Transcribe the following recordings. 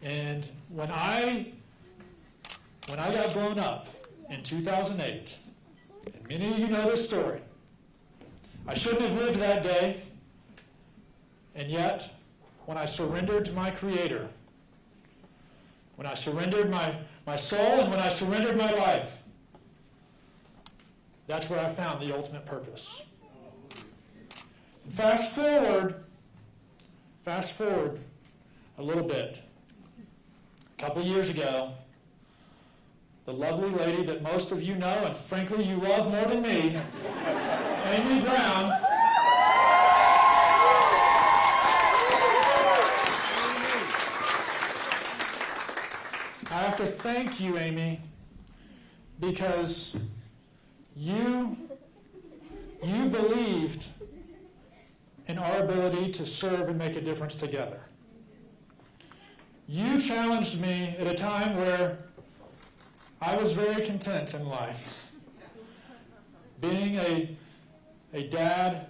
And when I got blown up in 2008, and many of you know this story, I shouldn't have lived that day, and yet, when I surrendered to my Creator, when I surrendered my soul and when I surrendered my life, that's where I found the ultimate purpose. And fast forward a little bit. A couple years ago, the lovely lady that most of you know, and frankly you love more than me, Amy Brown, I have to thank you, Amy, because you believed in our ability to serve and make a difference together. You challenged me at a time where I was very content in life. Being a dad,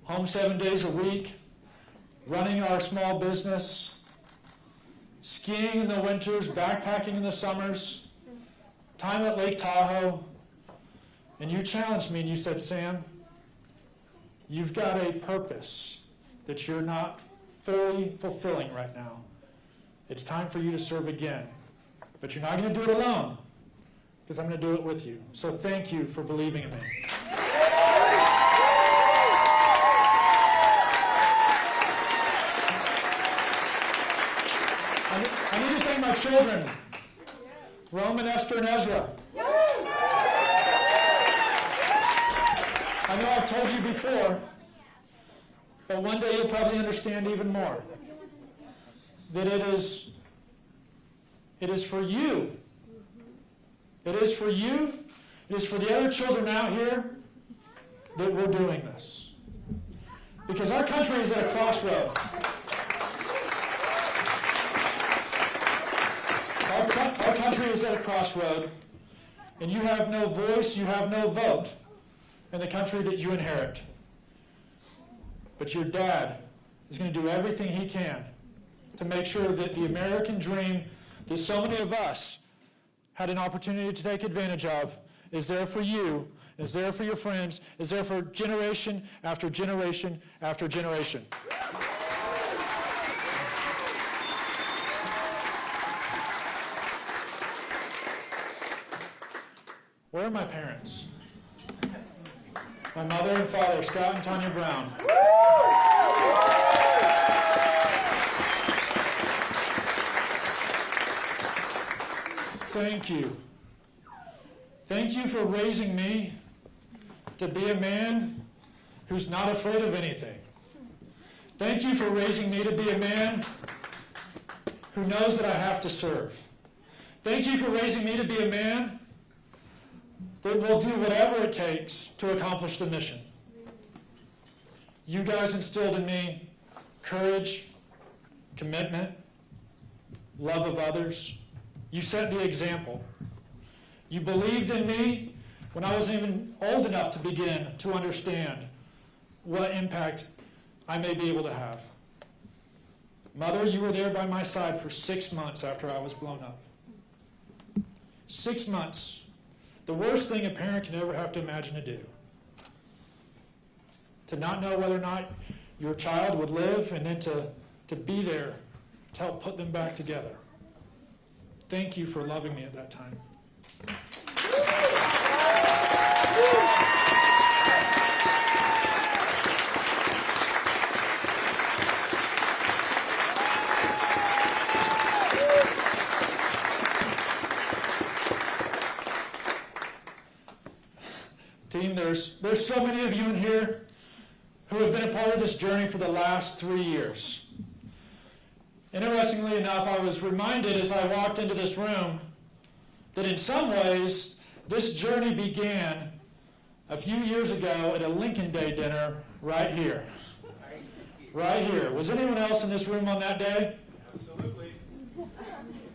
home 7 days a week, running our small business, skiing in the winters, backpacking in the summers, time at Lake Tahoe. And you challenged me and you said, Sam, you've got a purpose that you're not fully fulfilling right now. It's time for you to serve again. But you're not going to do it alone, because I'm going to do it with you. So thank you for believing in me. I need to thank my children, Roman, Esther, and Ezra. I know I've told you before, but one day you'll probably understand even more. That it is for you. It is for you. It is for the other children out here that we're doing this. Because our country is at a crossroad. Our country is at a crossroad, and you have no voice, you have no vote in the country that you inherit. But your dad is going to do everything he can to make sure that the American dream that so many of us had an opportunity to take advantage of is there for you, is there for your friends, is there for generation after generation after generation. Where are my parents? My mother and father, Scott and Tanya Brown. Thank you. Thank you for raising me to be a man who's not afraid of anything. Thank you for raising me to be a man who knows that I have to serve. Thank you for raising me to be a man that will do whatever it takes to accomplish the mission. You guys instilled in me courage, commitment, love of others. You set the example. You believed in me when I wasn't even old enough to begin to understand what impact I may be able to have. Mother, you were there by my side for 6 months after I was blown up. 6 months. The worst thing a parent can ever have to imagine to do. To not know whether or not your child would live, and then to be there to help put them back together. Thank you for loving me at that time. Team, there's so many of you in here who have been a part of this journey for the last 3 years. Interestingly enough, I was reminded as I walked into this room that in some ways this journey began a few years ago at a Lincoln Day dinner right here. Right here. Was anyone else in this room on that day? Absolutely.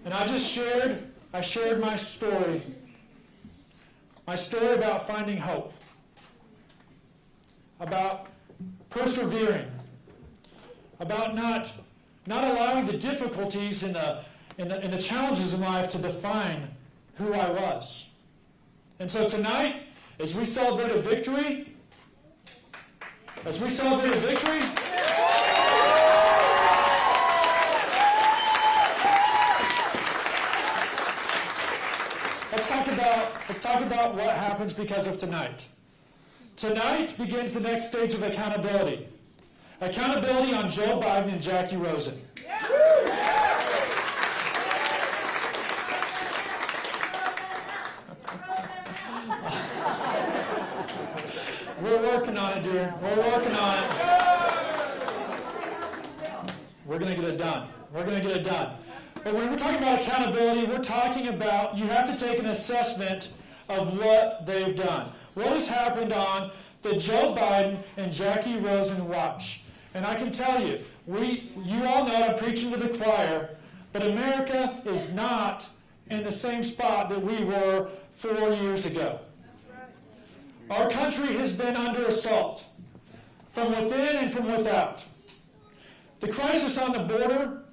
And I shared my story. My story about finding hope, about persevering, about not allowing the difficulties and in the challenges in life to define who I was. And so tonight, as we celebrate a victory, let's talk about what happens because of tonight. Tonight begins the next stage of accountability. Accountability on Joe Biden and Jackie Rosen. We're working on it, dear. We're working on it. We're going to get it done. But when we're talking about accountability, we're talking about you have to take an assessment of what they've done. What has happened on the Joe Biden and Jackie Rosen watch? And I can tell you, you all know I'm preaching to the choir, but America is not in the same spot that we were 4 years ago. Our country has been under assault from within and from without. The crisis on the border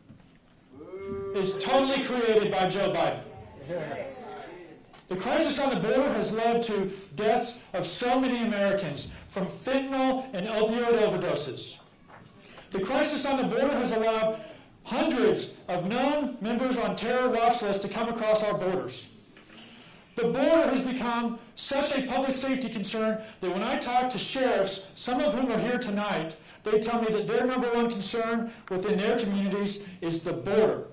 is totally created by Joe Biden. The crisis on the border has led to deaths of so many Americans from fentanyl and opioid overdoses. The crisis on the border has allowed hundreds of known members on terror watch lists to come across our borders. The border has become such a public safety concern that when I talk to sheriffs, some of whom are here tonight, they tell me that their number one concern within their communities is the border.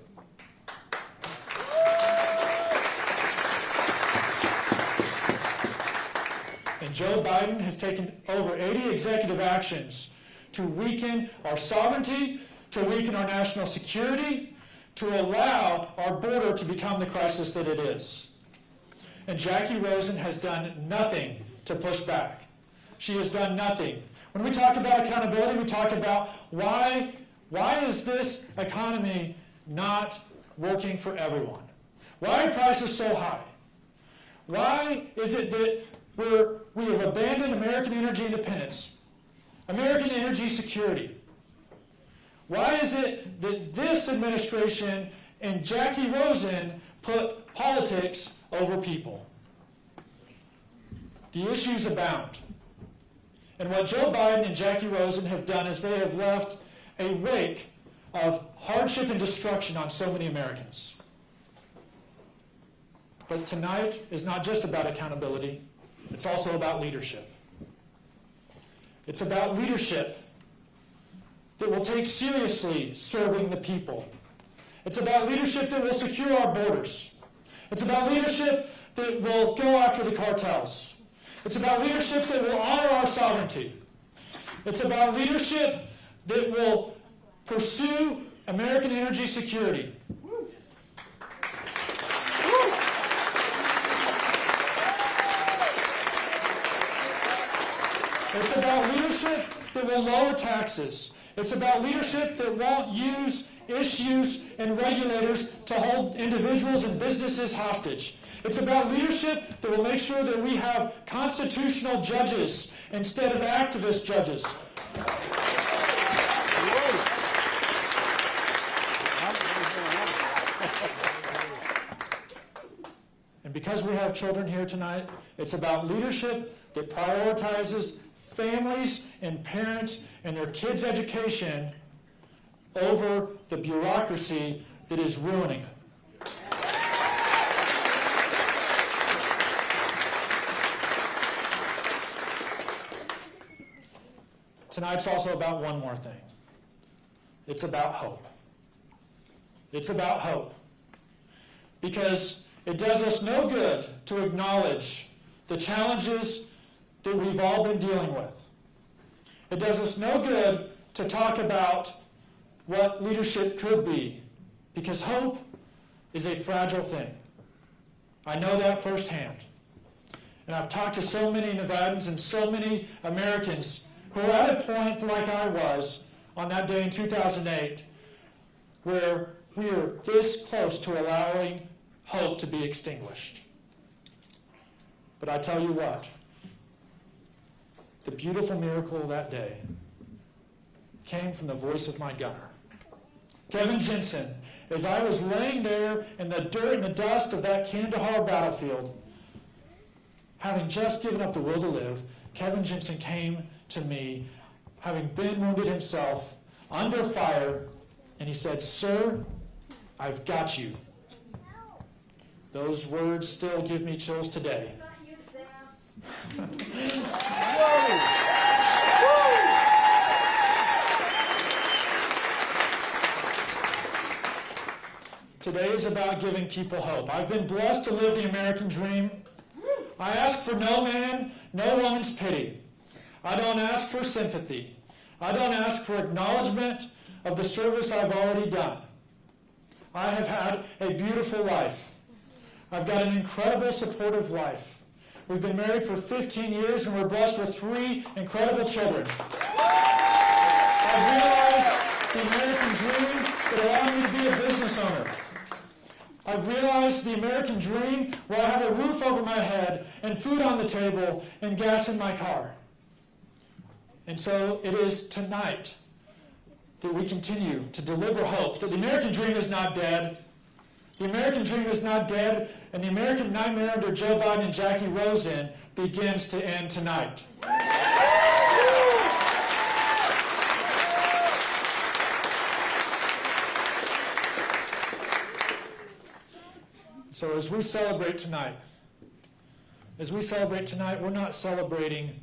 And Joe Biden has taken over 80 executive actions to weaken our sovereignty, to weaken our national security, to allow our border to become the crisis that it is. And Jackie Rosen has done nothing to push back. She has done nothing. When we talk about accountability, we talk about why is this economy not working for everyone? Why are prices so high? Why is it that we have abandoned American energy independence, American energy security? Why is it that this administration and Jackie Rosen put politics over people? The issues abound. And what Joe Biden and Jackie Rosen have done is they have left a wake of hardship and destruction on so many Americans. But tonight is not just about accountability. It's also about leadership. It's about leadership that will take seriously serving the people. It's about leadership that will secure our borders. It's about leadership that will go after the cartels. It's about leadership that will honor our sovereignty. It's about leadership that will pursue American energy security. It's about leadership that will lower taxes. It's about leadership that won't use issues and regulators to hold individuals and businesses hostage. It's about leadership that will make sure that we have constitutional judges instead of activist judges. And because we have children here tonight, it's about leadership that prioritizes families and parents and their kids' education over the bureaucracy that is ruining it. Tonight's also about one more thing. It's about hope. It's about hope. Because it does us no good to acknowledge the challenges that we've all been dealing with. It does us no good to talk about what leadership could be, because hope is a fragile thing. I know that firsthand. And I've talked to so many Nevadans and so many Americans who are at a point like I was on that day in 2008, where we are this close to allowing hope to be extinguished. But I tell you what, the beautiful miracle of that day came from the voice of my gunner. Kevin Jensen, as I was laying there in the dirt and the dust of that Kandahar battlefield, having just given up the will to live, Kevin Jensen came to me, having been wounded himself, under fire, and he said, "Sir, I've got you." Those words still give me chills today. Today is about giving people hope. I've been blessed to live the American dream. I ask for no man, no woman's pity. I don't ask for sympathy. I don't ask for acknowledgement of the service I've already done. I have had a beautiful life. I've got an incredible supportive wife. We've been married for 15 years and we're blessed with 3 incredible children. I've realized the American dream that allowed me to be a business owner. I've realized the American dream where I have a roof over my head and food on the table and gas in my car. And so it is tonight that we continue to deliver hope, that the American dream is not dead. The American dream is not dead, and the American nightmare under Joe Biden and Jackie Rosen begins to end tonight. So as we celebrate tonight, we're not celebrating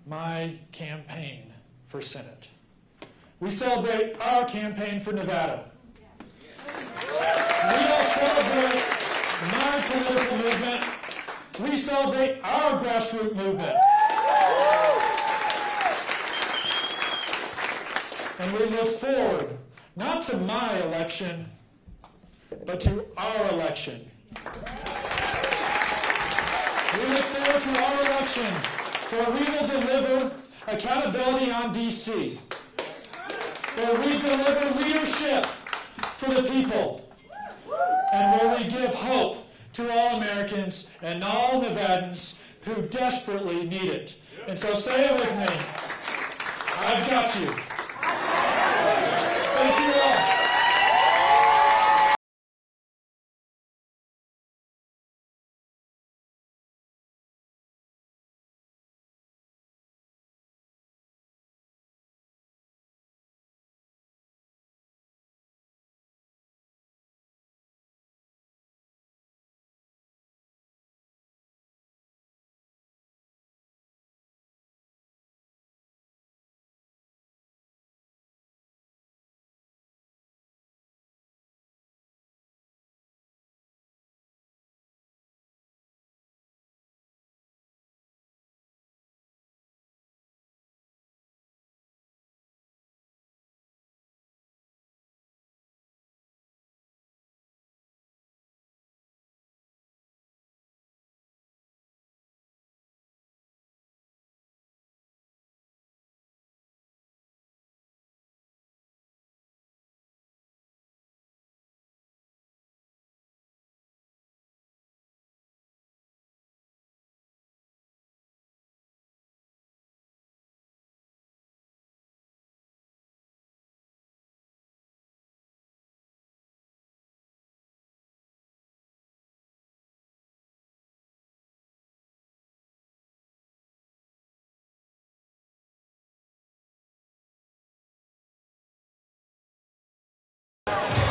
my campaign for Senate. We celebrate our campaign for Nevada. We don't celebrate my political movement. We celebrate our grassroots movement. And we look forward, not to my election, but to our election. We look forward to our election, where we will deliver accountability on D.C., where we deliver leadership for the people, and where we give hope to all Americans and all Nevadans who desperately need it. And so say it with me. I've got you.